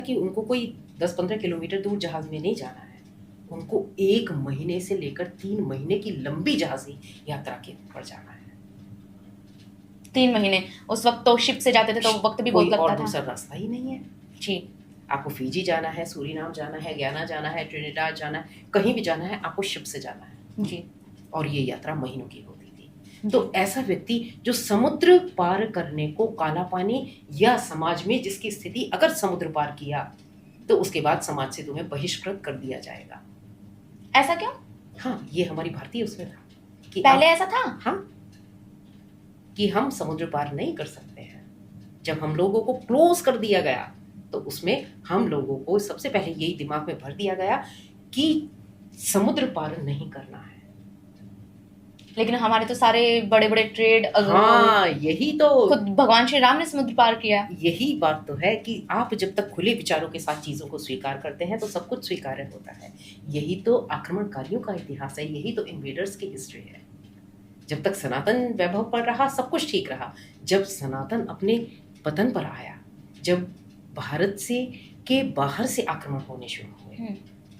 कि उनको कोई 10-15 किलोमीटर दूर जहाज में नहीं जाना है, उनको 1 महीने से लेकर 3 महीने की लंबी जहाजी यात्रा के ऊपर जाना है। 3 महीने, उस वक्त तो शिप से जाते थे तो वक्त भी बहुत कोई और लगता था। दूसरा रास्ता ही नहीं है। जी आपको फिजी जाना है, सूरीनाम जाना है, गयाना जाना है, ट्रिनिडाड जाना है, कहीं भी जाना है आपको शिप से जाना है। जी और ये यात्रा महीनों की होती थी। जी। तो ऐसा व्यक्ति जो समुद्र पार करने को काला पानी, या समाज में जिसकी स्थिति अगर समुद्र पार किया तो उसके बाद समाज से तुम्हें बहिष्कृत कर दिया जाएगा। ऐसा क्यों? हाँ, ये हमारी भारतीय उसमें था कि पहले ऐसा था। हाँ, कि हम समुद्र पार नहीं कर सकते हैं। जब हम लोगों को क्लोज कर दिया गया तो उसमें हम लोगों को सबसे पहले यही दिमाग में भर दिया गया कि समुद्र पार नहीं करना है। लेकिन हमारे तो सारे बड़े बड़े ट्रेड हाँ, यही तो खुद भगवान श्री राम ने समुद्र पार किया। यही बात तो है कि आप जब तक खुले विचारों के साथ चीजों को स्वीकार करते हैं तो सब कुछ स्वीकार्य होता है। यही तो आक्रमणकारियों का इतिहास है, यही तो इन्वेडर्स की हिस्ट्री है। जब तक सनातन वैभव पर रहा सब कुछ ठीक रहा। जब सनातन अपने पतन पर आया, जब भारत से के बाहर से आक्रमण होने शुरू हुए,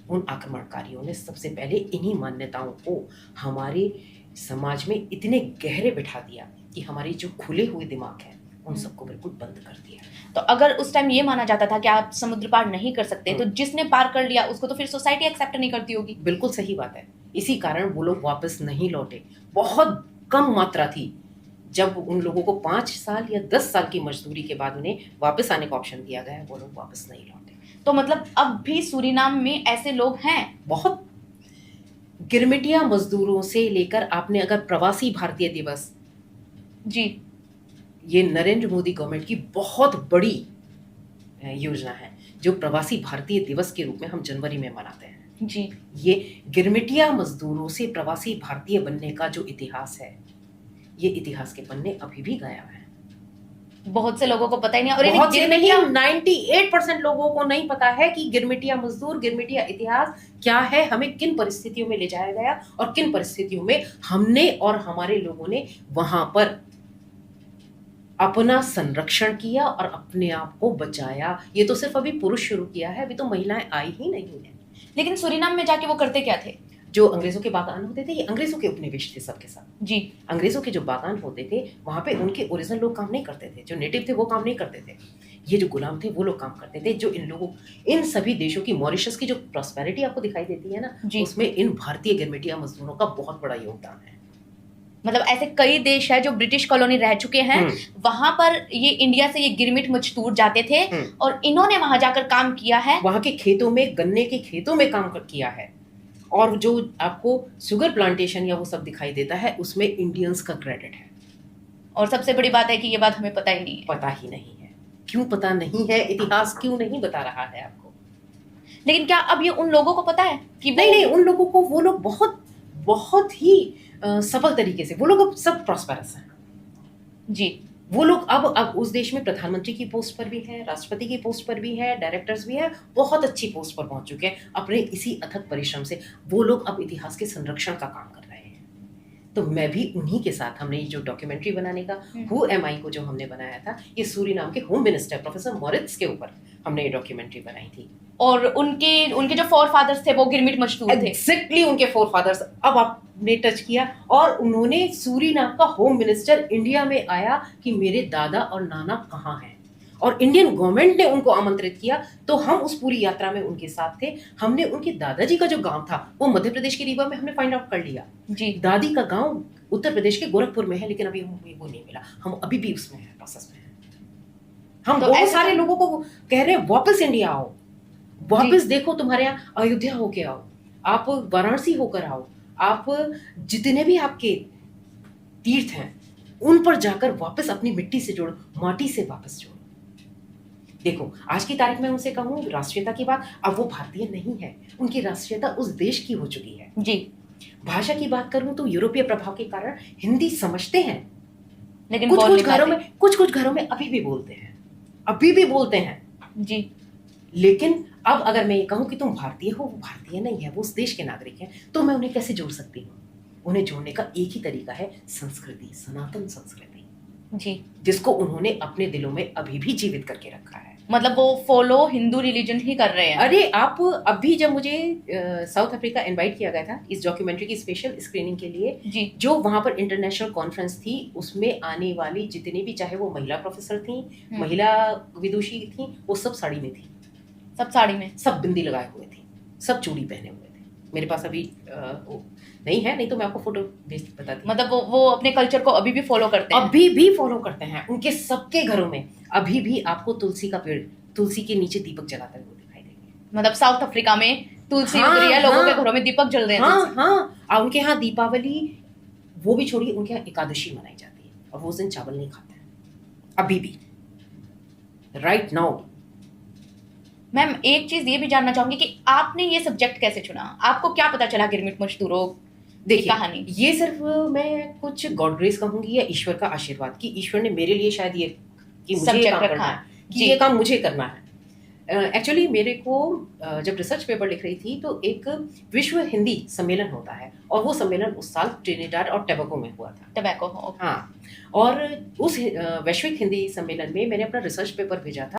उन आक्रमणकारियों ने सबसे पहले इन्हीं मान्यताओं को हमारे समाज में इतने गहरे बिठा दिया कि हमारे जो खुले हुए दिमाग हैं उन सबको बिल्कुल बंद कर दिया। तो अगर उस टाइम ये माना जाता था कि आप समुद्र पार नहीं कर सकते, तो जिसने पार कर लिया उसको तो फिर सोसाइटी एक्सेप्ट नहीं करती होगी। बिल्कुल सही बात है। इसी कारण वो लोग वापस नहीं लौटे। बहुत कम मात्रा थी। जब उन लोगों को 5 साल या 10 साल की मजदूरी के बाद उन्हें वापस आने का ऑप्शन दिया गया, वो लोग वापस नहीं लौटे। तो मतलब अब भी सूरीनाम में ऐसे लोग हैं? बहुत। गिरमिटिया मजदूरों से लेकर आपने अगर प्रवासी भारतीय दिवस, जी, ये नरेंद्र मोदी गवर्नमेंट की बहुत बड़ी योजना है जो प्रवासी भारतीय दिवस के रूप में हम जनवरी में मनाते हैं। जी, ये गिरमिटिया मजदूरों से प्रवासी भारतीय बनने का जो इतिहास है, ये इतिहास के पन्ने अभी भी गायब हैं। बहुत से लोगों को पता ही नहीं। और बहुत से नहीं, 98% लोगों को नहीं पता है कि गिरमिटिया मजदूर, गिरमिटिया इतिहास क्या है, हमें किन परिस्थितियों में ले जाया गया और किन परिस्थितियों में हमने और हमारे लोगों ने वहां पर अपना संरक्षण किया और अपने आप को बचाया। ये तो सिर्फ अभी पुरुष शुरू किया है, अभी तो महिलाएं आई ही नहीं है। लेकिन सूरीनाम में जाके वो करते क्या थे? जो अंग्रेजों के बागान होते थे, ये अंग्रेजों के उपनिवेश थे सबके सब। जी, अंग्रेजों के जो बागान होते थे वहां पे उनके ओरिजिनल लोग काम नहीं करते थे, जो नेटिव थे वो काम नहीं करते थे, ये जो गुलाम थे वो लोग काम करते थे। जो इन लोगों, इन सभी देशों की, मॉरिशस की जो प्रॉस्पेरिटी आपको दिखाई देती है ना, उसमें इन भारतीय गिरमिटिया मजदूरों का बहुत बड़ा योगदान है। मतलब ऐसे कई देश है जो ब्रिटिश कॉलोनी रह चुके हैं, वहां पर ये इंडिया से ये गिरमिट मजदूर जाते थे और इन्होंने वहां जाकर काम किया है। वहां के खेतों में, गन्ने के खेतों में काम किया है। और जो आपको शुगर प्लांटेशन या वो सब दिखाई देता है उसमें इंडियंस का क्रेडिट है। और सबसे बड़ी बात है कि ये बात हमें पता ही नहीं है। पता ही नहीं है। क्यों पता नहीं है? इतिहास क्यों नहीं बता रहा है आपको? लेकिन क्या अब ये उन लोगों को पता है कि नहीं, उन लोगों को, वो लोग बहुत बहुत ही सफल तरीके से, वो लोग अब सब प्रॉस्पेरस हैं। जी, वो लोग अब उस देश में प्रधानमंत्री की पोस्ट पर भी हैं, राष्ट्रपति की पोस्ट पर भी हैं, डायरेक्टर्स भी हैं, बहुत अच्छी पोस्ट पर पहुंच चुके हैं। अपने इसी अथक परिश्रम से वो लोग अब इतिहास के संरक्षण का काम कर रहे हैं। तो मैं भी उन्हीं के साथ, हमने ये जो डॉक्यूमेंट्री बनाने का हु एम आई को जो हमने बनाया था, ये सूरीनाम के होम मिनिस्टर प्रोफेसर मॉरिट्स के ऊपर हमने ये डॉक्यूमेंट्री बनाई थी। और उनके जो फोर फादर्स थे वो गिरमिट मजदूर थे। एग्जैक्टली, उनके फोर फादर्स। अब आपने टच किया। और उन्होंने, सूरीनाम का होम मिनिस्टर इंडिया में आया कि मेरे दादा और नाना कहाँ हैं, और इंडियन गवर्नमेंट ने उनको आमंत्रित किया। तो हम उस पूरी यात्रा में उनके साथ थे। हमने उनके दादाजी का जो गांव था वो मध्य प्रदेश के रीवा में हमने फाइंड आउट कर लिया। जी, दादी का गांव उत्तर प्रदेश के गोरखपुर में है, लेकिन अभी हमें वो नहीं मिला। हम अभी भी उसमें है, प्रोसेस में है। हम तो बहुत सारे लोगों को कह रहे हैं वापस इंडिया आओ, वापस देखो, तुम्हारे यहाँ अयोध्या होके आओ, आप वाराणसी होकर आओ, आप जितने भी आपके तीर्थ हैं उन पर जाकर वापस अपनी मिट्टी से जोड़ो, माटी से वापस जोड़ो। देखो, आज की तारीख में उनसे कहूँ राष्ट्रीयता की बात, अब वो भारतीय नहीं है, उनकी राष्ट्रीयता उस देश की हो चुकी है। जी, भाषा की बात करूं तो यूरोपीय प्रभाव के कारण हिंदी समझते हैं, लेकिन कुछ कुछ घरों में अभी भी बोलते हैं, अभी भी बोलते हैं। जी, लेकिन अब अगर मैं ये कहूं कि तुम भारतीय हो, वो भारतीय नहीं है, वो उस देश के नागरिक हैं, तो मैं उन्हें कैसे जोड़ सकती हूँ? उन्हें जोड़ने का एक ही तरीका है, संस्कृति, सनातन संस्कृति, जी, जिसको उन्होंने अपने दिलों में अभी भी जीवित करके रखा है। मतलब वो फॉलो हिंदू रिलीजन ही कर रहे हैं। अरे आप अभी जब मुझे साउथ अफ्रीका इनवाइट किया गया था इस डॉक्यूमेंट्री की स्पेशल स्क्रीनिंग के लिए जी जो वहां पर इंटरनेशनल कॉन्फ्रेंस थी उसमें आने वाली जितनी भी चाहे वो महिला प्रोफेसर थी महिला विदुषी थी वो सब साड़ी में थी, सब साड़ी में, सब बिंदी लगाए हुए थी, सब चूड़ी पहने हुए थे। मेरे पास अभी नहीं है, नहीं तो मैं आपको फोटो भेज बताती। मतलब वो अपने कल्चर को अभी भी फॉलो करते हैं। अभी भी फॉलो करते हैं, उनके सबके घरों में अभी भी आपको तुलसी का पेड़, तुलसी के नीचे दीपक जलाते हुए दिखाई देंगे। मतलब साउथ अफ्रीका में तुलसी हाँ, उग रही है, लोगों हाँ, के घरों में दीपक जल रहे हैं। हाँ हाँ, और उनके यहाँ दीपावली वो भी छोड़िए, उनके यहाँ एकादशी मनाई जाती है और वो उस दिन चावल नहीं खाते हैं अभी भी, राइट नाउ। मैम एक चीज ये भी जानना चाहूंगी कि आपने ये सब्जेक्ट कैसे चुना, आपको क्या पता चला गिरमिट मजदूरों की कहानी? ये सिर्फ मैं कुछ गॉड ग्रेस कहूंगी या ईश्वर का आशीर्वाद कि ईश्वर ने मेरे लिए शायद ये कि मुझे ये काम करना है, कि ये काम मुझे करना है। एक्चुअली मेरे को जब रिसर्च पेपर लिख रही थी तो एक विश्व हिंदी सम्मेलन होता है और वो सम्मेलन उस साल ट्रिनिडाड और टोबैगो में हुआ था। टोबैगो, हाँ, और उस वैश्विक हिंदी सम्मेलन में मैंने अपना रिसर्च पेपर भेजा था